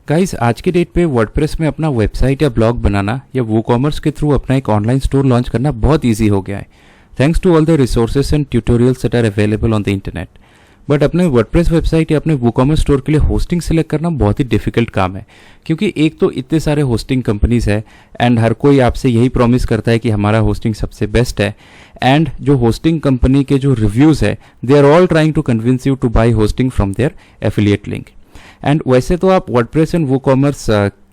Guys, आज के date पे वर्डप्रेस में अपना वेबसाइट या ब्लॉग बनाना या वूकॉमर्स के थ्रू अपना एक ऑनलाइन स्टोर लॉन्च करना बहुत इजी हो गया है, thanks to all the resources and tutorials that are available on the internet. But अपने वर्डप्रेस वेबसाइट या अपने वूकॉमर्स स्टोर के लिए होस्टिंग सेलेक्ट करना बहुत ही डिफिकल्ट काम है, क्योंकि एक तो इतने सारे होस्टिंग कंपनीज है एंड हर कोई आपसे यही प्रॉमिस करता है कि हमारा होस्टिंग सबसे बेस्ट है। एंड जो होस्टिंग कंपनी के जो रिव्यूज़ है, they are all trying to convince you to buy hosting from their affiliate link. And वैसे तो आप वर्डप्रेस एंड वूकॉमर्स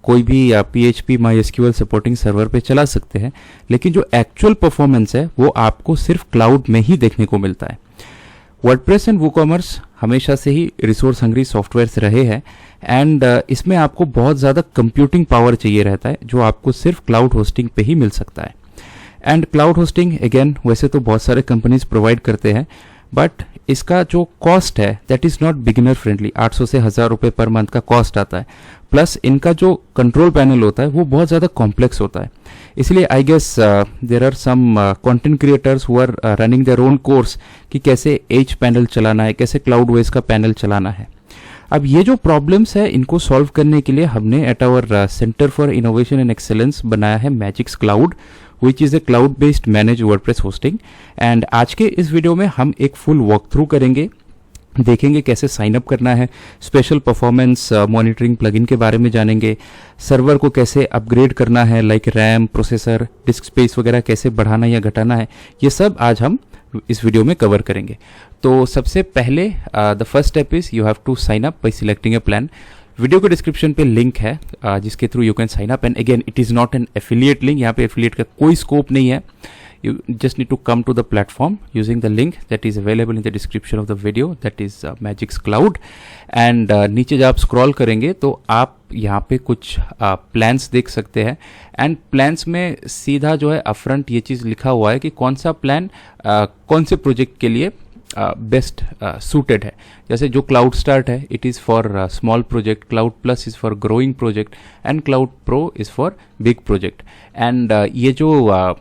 कोई भी PHP MySQL सपोर्टिंग सर्वर पे चला सकते हैं, लेकिन जो एक्चुअल परफॉर्मेंस है वो आपको सिर्फ क्लाउड में ही देखने को मिलता है। वर्डप्रेस एंड वूकॉमर्स हमेशा से ही रिसोर्स हंग्री सॉफ्टवेयर्स रहे हैं एंड इसमें आपको बहुत ज़्यादा कंप्यूटिंग पावर चाहिए रहता है, जो आपको सिर्फ क्लाउड होस्टिंग पे ही मिल सकता है। एंड क्लाउड होस्टिंग अगेन वैसे तो बहुत सारे कंपनीज प्रोवाइड करते हैं, बट इसका जो कॉस्ट है that is not beginner friendly. 800 से 1000 रुपये पर मंथ का कॉस्ट आता है, प्लस इनका जो कंट्रोल पैनल होता है वो बहुत ज़्यादा कॉम्प्लेक्स होता है। इसलिए I guess there are some content creators who are running their own course कि कैसे एज पैनल चलाना है, कैसे क्लाउड वेज का पैनल चलाना है। अब ये जो प्रॉब्लम्स है इनको सॉल्व करने के लिए हमने at our centre for innovation and excellence बनाया है Magics Cloud, which is a cloud based managed WordPress hosting। And आज के इस वीडियो में हम एक फुल वॉक थ्रू करेंगे, देखेंगे कैसे साइन अप करना है, स्पेशल परफॉर्मेंस मॉनिटरिंग प्लगइन के बारे में जानेंगे, सर्वर को कैसे अपग्रेड करना है, like RAM, processor, disc space वगैरह कैसे बढ़ाना या घटाना है, ये सब आज हम इस वीडियो में कवर करेंगे। तो सबसे पहले the first step is you have to sign up by selecting a plan. Video के डिस्क्रिप्शन पे लिंक है जिसके through you can sign up. And again it is not an affiliate link, यहाँ पे एफिलिएट का कोई स्कोप नहीं है। You just need to come to the platform using the link that is available in the description of the video, that is Magics Cloud. And नीचे जब आप scroll करेंगे तो आप यहाँ पे कुछ प्लान्स देख सकते हैं। एंड प्लान्स में सीधा जो है अपफ्रंट ये चीज़ लिखा हुआ है कि कौन सा प्लान कौन से प्रोजेक्ट के लिए बेस्ट सूटेड है। जैसे जो क्लाउड स्टार्ट है it is for small project, cloud plus is for growing project and cloud pro is for big project. And ये जो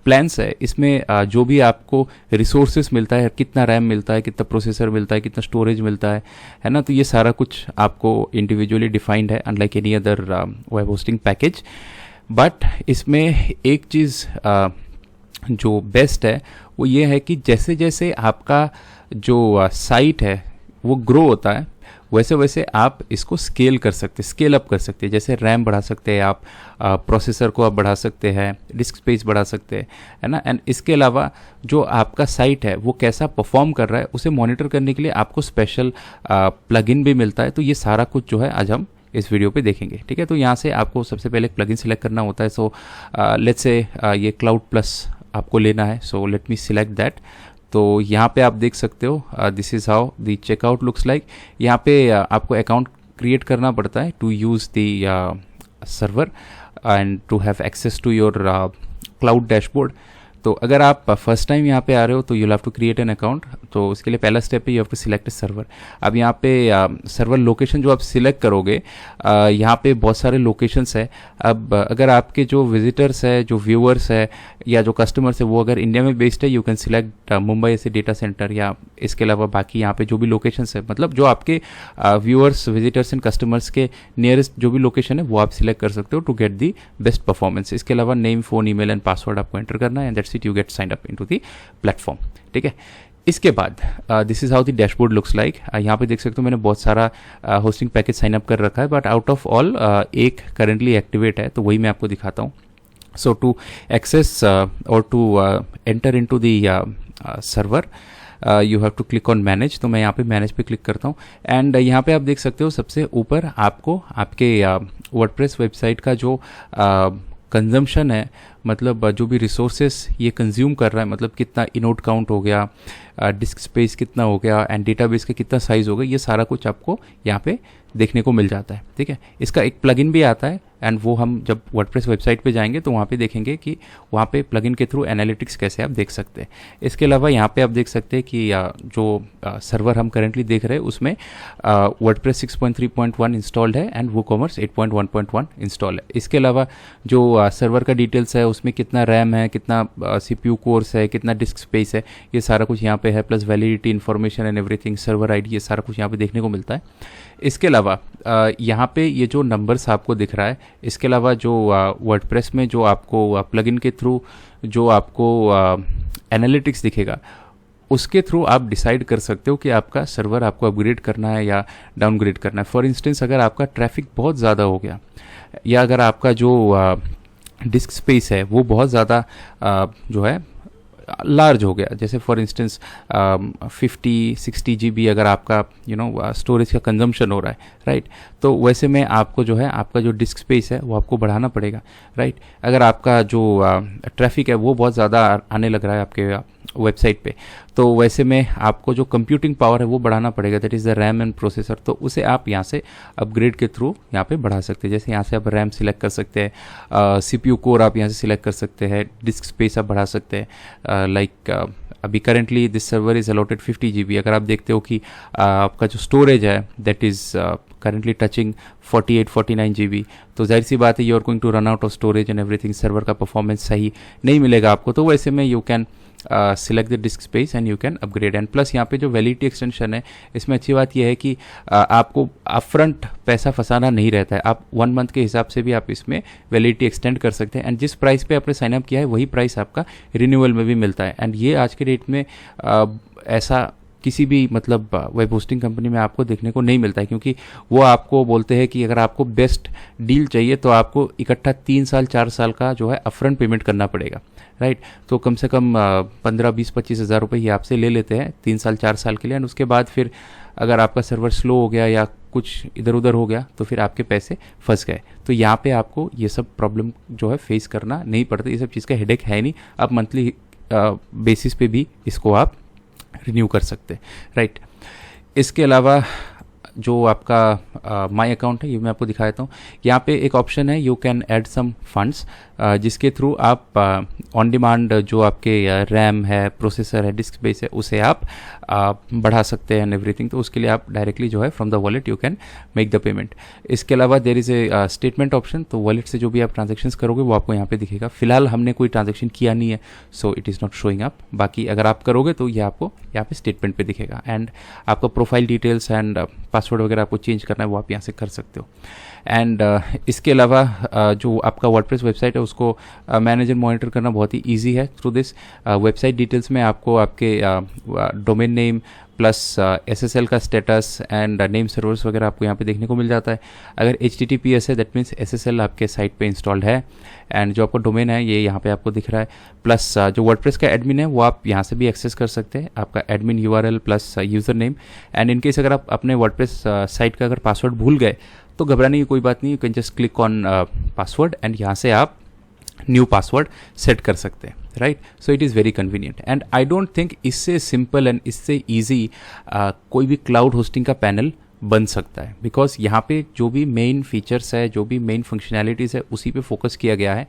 प्लान्स है इसमें जो भी आपको रिसोर्सेस मिलता है, कितना रैम मिलता है, कितना प्रोसेसर मिलता है, कितना स्टोरेज मिलता है ना, तो ये सारा कुछ आपको इंडिविजुअली डिफाइंड है unlike any other web hosting package. But इसमें एक चीज़ जो बेस्ट है वो ये है कि जैसे जैसे आपका जो साइट है वो ग्रो होता है वैसे वैसे आप इसको स्केल कर सकते, स्केल अप कर सकते हैं। जैसे रैम बढ़ा सकते हैं आप, प्रोसेसर को आप बढ़ा सकते हैं, डिस्क स्पेस बढ़ा सकते हैं, है ना। एंड इसके अलावा जो आपका साइट है वो कैसा परफॉर्म कर रहा है उसे मॉनिटर करने के लिए आपको स्पेशल प्लगइन भी मिलता है। तो ये सारा कुछ जो है आज हम इस वीडियो पे देखेंगे, ठीक है। तो यहाँ से आपको सबसे पहले प्लगइन सिलेक्ट करना होता है। सो लेट्स से ये क्लाउड प्लस आपको लेना है, so let me select that. तो यहाँ पे आप देख सकते हो this is how the checkout looks like. यहाँ पे आपको अकाउंट क्रिएट करना पड़ता है to use the server and to have access to your cloud dashboard. तो अगर आप फर्स्ट टाइम यहाँ पे आ रहे हो तो you have to create an account. तो इसके लिए पहला स्टेप है you have to select server. अब यहाँ पे सर्वर लोकेशन जो आप सिलेक्ट करोगे, यहाँ पे बहुत सारे लोकेशंस है। अब अगर आपके जो विजिटर्स है, जो व्यूअर्स है या जो कस्टमर्स है वो अगर इंडिया में बेस्ड है, यू कैन सिलेक्ट मुंबई ऐसे डेटा सेंटर, या इसके अलावा बाकी यहाँ पे जो भी लोकेशंस है, मतलब जो आपके व्यूअर्स, विजिटर्स एंड कस्टमर्स के नियरेस्ट जो भी लोकेशन है वो आप सिलेक्ट कर सकते हो to get the best performance. इसके अलावा name, phone, email and password आपको एंटर करना है and that's it, you get signed up into the platform, ठीक है। इसके बाद this is how the dashboard looks like. यहाँ पे देख सकते हो मैंने बहुत सारा होस्टिंग पैकेज साइन अप कर रखा है, बट आउट ऑफ ऑल एक करेंटली एक्टिवेट है, तो वही मैं आपको दिखाता हूँ। सो टू एक्सेस और to enter into the server you have to click on manage. तो मैं यहाँ पे मैनेज पे क्लिक करता हूँ एंड यहाँ पे आप देख सकते हो सबसे ऊपर आपको आपके वर्डप्रेस वेबसाइट का जो कंजम्पशन है, मतलब जो भी रिसोर्सेस ये कंज्यूम कर रहा है, मतलब कितना इनोड काउंट हो गया, डिस्क स्पेस कितना हो गया एंड डेटाबेस का कितना साइज़ हो गया, ये सारा कुछ आपको यहाँ पे देखने को मिल जाता है, ठीक है। इसका एक प्लगइन भी आता है एंड वो हम जब वर्डप्रेस वेबसाइट पे जाएंगे तो वहाँ पे देखेंगे कि वहाँ पे प्लगइन के थ्रू एनालिटिक्स कैसे आप देख सकते हैं। इसके अलावा यहाँ पे आप देख सकते हैं कि जो सर्वर हम करेंटली देख रहे हैं उसमें वर्डप्रेस 6.3.1 इंस्टॉल्ड है एंड वूकॉमर्स 8.1.1 इंस्टॉल है। इसके अलावा जो सर्वर का डिटेल्स है उसमें कितना रैम है, कितना CPU कोर्स है, कितना डिस्क स्पेस है, ये सारा कुछ यहाँ पे है, plus validity information and everything, server ID, ये सारा कुछ यहाँ पे देखने को मिलता है। इसके अलावा यहाँ पे ये जो नंबर्स आपको दिख रहा है, इसके अलावा जो वर्डप्रेस में जो आपको प्लगइन के थ्रू जो आपको एनालिटिक्स दिखेगा, उसके थ्रू आप डिसाइड कर सकते हो कि आपका सर्वर आपको अपग्रेड करना है या डाउनग्रेड करना है। फॉर इंस्टेंस, अगर आपका ट्रैफिक बहुत ज़्यादा हो गया या अगर आपका जो डिस्क स्पेस है वो बहुत ज़्यादा जो है लार्ज हो गया, जैसे फॉर इंस्टेंस 50-60 GB अगर आपका स्टोरेज का कंजम्पशन हो रहा है, राइट, तो वैसे में आपको जो है आपका जो डिस्क स्पेस है वो आपको बढ़ाना पड़ेगा, राइट। अगर आपका जो ट्रैफिक है वो बहुत ज़्यादा आने लग रहा है आपके वेबसाइट पे, तो वैसे में आपको जो कंप्यूटिंग पावर है वो बढ़ाना पड़ेगा, that is the RAM and processor. तो उसे आप यहाँ से अपग्रेड के थ्रू यहाँ पे बढ़ा सकते हैं। जैसे यहाँ से आप रैम सिलेक्ट कर सकते हैं, CPU कोर आप यहाँ से सिलेक्ट कर सकते हैं, डिस्क स्पेस आप बढ़ा सकते हैं। लाइक अभी currently this server is allotted 50 GB। अगर आप देखते हो कि आपका जो स्टोरेज है that is currently touching 48-49 GB, तो जाहिर सी बात है you are going to run out of storage and everything, server का परफॉर्मेंस सही नहीं मिलेगा आपको। तो वैसे में you can select the disk space and you can upgrade. And plus यहाँ पे जो वैलिडिटी एक्सटेंशन है, इसमें अच्छी बात यह है कि आपको अपफ्रंट पैसा फंसाना नहीं रहता है। आप 1 मंथ के हिसाब से भी आप इसमें वैलिडिटी एक्सटेंड कर सकते हैं, एंड जिस प्राइस पे आपने साइनअप किया है वही प्राइस आपका रिन्यूअल में भी मिलता है। एंड ये आज के डेट में ऐसा किसी भी मतलब वेब होस्टिंग कंपनी में आपको देखने को नहीं मिलता है, क्योंकि वो आपको बोलते हैं कि अगर आपको बेस्ट डील चाहिए तो आपको इकट्ठा 3 साल 4 साल का जो है अपफ्रंट पेमेंट करना पड़ेगा, राइट। तो कम से कम 15-20-25 हज़ार रुपये ये आपसे ले लेते हैं 3 साल 4 साल के लिए, एंड उसके बाद फिर अगर आपका सर्वर स्लो हो गया या कुछ इधर उधर हो गया तो फिर आपके पैसे फंस गए। तो यहाँ पे आपको ये सब प्रॉब्लम जो है फेस करना नहीं पड़ता, ये सब चीज़ का हेडेक है नहीं। आप मंथली बेसिस पे भी इसको आप रिन्यू कर सकते हैं, राइट। इसके अलावा जो आपका माई अकाउंट है ये मैं आपको दिखा देता हूँ। यहाँ पे एक ऑप्शन है, you can add some funds, जिसके थ्रू आप ऑन डिमांड जो आपके रैम है, प्रोसेसर है, डिस्क स्पेस है, उसे आप बढ़ा सकते हैं एंड एवरीथिंग। तो उसके लिए आप डायरेक्टली जो है from the wallet you can make the payment. इसके अलावा there is a statement option, तो वॉलेट से जो भी आप ट्रांजेक्शन्स करोगे वो आपको यहाँ पे दिखेगा। फिलहाल हमने कोई ट्रांजेक्शन किया नहीं है, so it is not showing up. बाकी अगर आप करोगे तो ये आपको यहाँ पे स्टेटमेंट पे दिखेगा, एंड आपका प्रोफाइल डिटेल्स एंड पासवर्ड वगैरह आपको चेंज करना है वो आप यहाँ से कर सकते हो। एंड इसके अलावा जो आपका वर्डप्रेस वेबसाइट है उसको मैनेज एंड मॉनिटर करना बहुत ही ईजी है थ्रू दिस। वेबसाइट डिटेल्स में आपको आपके डोमेन नेम प्लस SSL का स्टेटस एंड नेम सर्वर्स वगैरह आपको यहाँ पे देखने को मिल जाता है। अगर HTTPS है दैट मीन्स SSL आपके साइट पे इंस्टॉल्ड है, एंड जो आपका डोमेन है ये यहाँ पे आपको दिख रहा है। प्लस जो वर्डप्रेस का एडमिन है वो आप यहाँ से भी एक्सेस कर सकते हैं, आपका admin URL plus user name. And in case अगर आप अपने वर्डप्रेस साइट का अगर पासवर्ड भूल गए तो घबराने की कोई बात नहीं, you can just click on password and यहाँ से आप न्यू पासवर्ड सेट कर सकते हैं, right. So it is very convenient, and I don't think इससे सिंपल एंड इससे ईजी कोई भी क्लाउड होस्टिंग का पैनल बन सकता है, बिकॉज यहाँ पे जो भी मेन फीचर्स है, जो भी मेन फंक्शनैलिटीज़ है उसी पे फोकस किया गया है,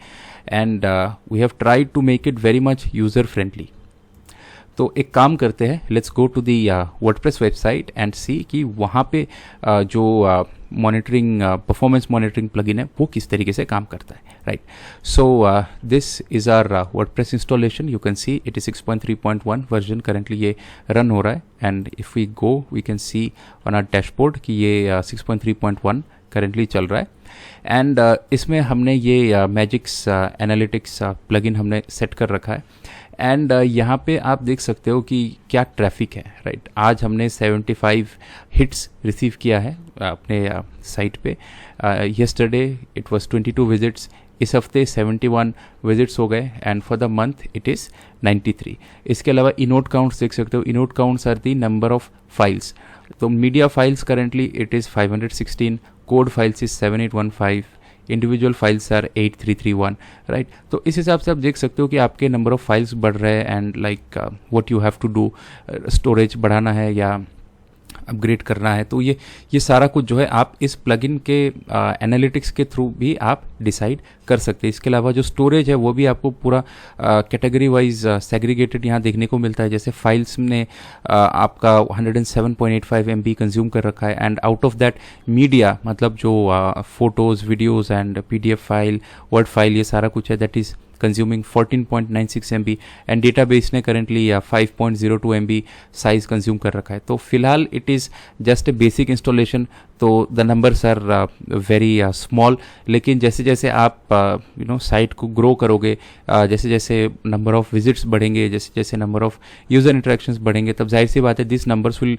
and we have tried to make it very much user friendly. तो एक काम करते हैं, let's go to the WordPress website and see कि वहाँ पे जो मॉनिटरिंग परफॉर्मेंस मॉनिटरिंग प्लगइन है वो किस तरीके से काम करता है, right. So this is our WordPress installation. You can see it is 6.3.1 version currently ये रन हो रहा है, and if we go we can see on our dashboard कि ये 6.3.1 करेंटली चल रहा है। एंड इसमें हमने ये मैजिक्स एनालिटिक्स प्लगइन हमने सेट कर रखा है, एंड यहाँ पे आप देख सकते हो कि क्या ट्रैफिक है, राइट। आज हमने 75 हिट्स रिसीव किया है अपने साइट पे। येस्टरडे इट वाज 22 विजिट्स, इस हफ्ते 71 विजिट्स हो गए, and for the month it is 93। इसके अलावा इनोट काउंट्स देख सकते हो, inode counts are the number of files. तो media files currently it is 516, code files is 7815, individual files are 8331, right. तो इस हिसाब से आप देख सकते हो कि आपके नंबर ऑफ फाइल्स बढ़ रहे हैं, and like what you have to do, storage बढ़ाना है या अपग्रेड करना है। तो ये सारा कुछ जो है आप इस प्लगइन के एनालिटिक्स के थ्रू भी आप डिसाइड कर सकते हैं। इसके अलावा जो स्टोरेज है वो भी आपको पूरा कैटेगरी वाइज सेग्रीगेटेड यहाँ देखने को मिलता है। जैसे फाइल्स ने आपका 107.85 MB कंज्यूम कर रखा है, and out of that media मतलब जो photos, videos and PDF file, word file, ये सारा कुछ है that is consuming 14.96 MB and database ने करेंटली 5.02 MB साइज कंज्यूम कर रखा है. तो फिलहाल it is just a basic installation, तो the numbers are very small. लेकिन जैसे जैसे आप साइट को ग्रो करोगे, जैसे जैसे नंबर ऑफ विजिट्स बढ़ेंगे, जैसे जैसे नंबर ऑफ यूज़र इंटरेक्शंस बढ़ेंगे, तब जाहिर सी बात है this numbers will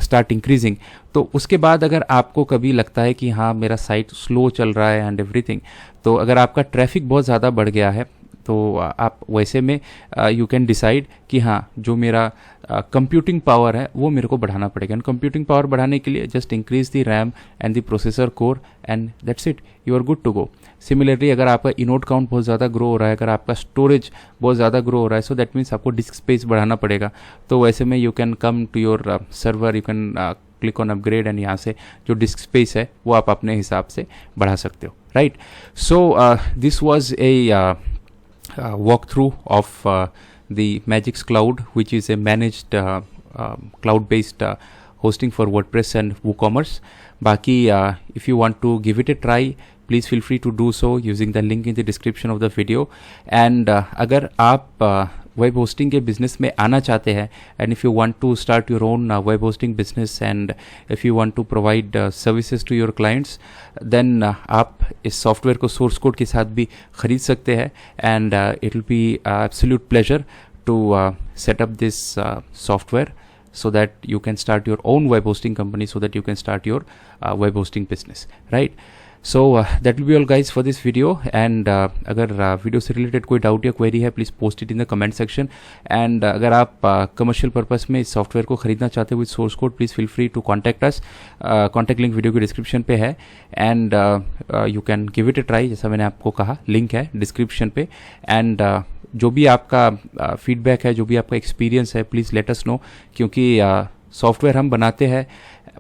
start increasing. तो उसके बाद अगर आपको कभी लगता है कि हाँ मेरा साइट स्लो चल रहा है एंड एवरीथिंग, तो अगर आपका ट्रैफिक बहुत ज़्यादा बढ़ गया है तो आप वैसे में यू कैन डिसाइड कि हाँ जो मेरा कंप्यूटिंग पावर है वो मेरे को बढ़ाना पड़ेगा. एंड कंप्यूटिंग पावर बढ़ाने के लिए just increase the RAM and the processor core and that's it, you are good to go. Similarly अगर आपका इनोड काउंट बहुत ज़्यादा ग्रो हो रहा है, अगर आपका स्टोरेज बहुत ज़्यादा ग्रो हो रहा है, सो दैट मीन्स आपको डिस्क स्पेस बढ़ाना पड़ेगा. तो वैसे में you can come to your server, you can click on upgrade and यहाँ से जो डिस्क स्पेस है वो आप अपने हिसाब से बढ़ा सकते हो, right. So this was a walkthrough of the Magix Cloud, which is a managed cloud-based hosting for WordPress and WooCommerce. Baki, if you want to give it a try, please feel free to do so using the link in the description of the video. And अगर आप web hosting के business में आना चाहते हैं, and if you want to start your own web hosting business and if you want to provide services to your clients, then आप इस software को सोर्स कोड के साथ भी खरीद सकते हैं. And it will be absolute pleasure to set up this software so that you can start your own web hosting company, so that you can start your web hosting business, right? So that will be all guys for this video. And अगर video से related कोई doubt या query है, please post it in the comment section. And अगर आप commercial purpose में इस software को खरीदना चाहते हो with source code, please feel free to contact us. Contact link video के डिस्क्रिप्शन पे है and you can give it a try, जैसा मैंने आपको कहा, लिंक है डिस्क्रिप्शन पे. एंड जो भी आपका फीडबैक है, जो भी आपका एक्सपीरियंस है, प्लीज़ लेट अस नो, क्योंकि सॉफ्टवेयर हम बनाते हैं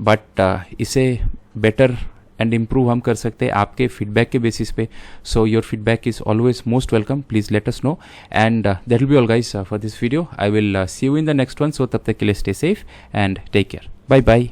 बट इसे बेटर एंड इम्प्रूव हम कर सकते हैं आपके फीडबैक के बेसिस पे. So your feedback is always most welcome, please let us know. And that will be all guys for this video. I will see you in the next one. So तब तक के लिए stay safe and take care. Bye bye.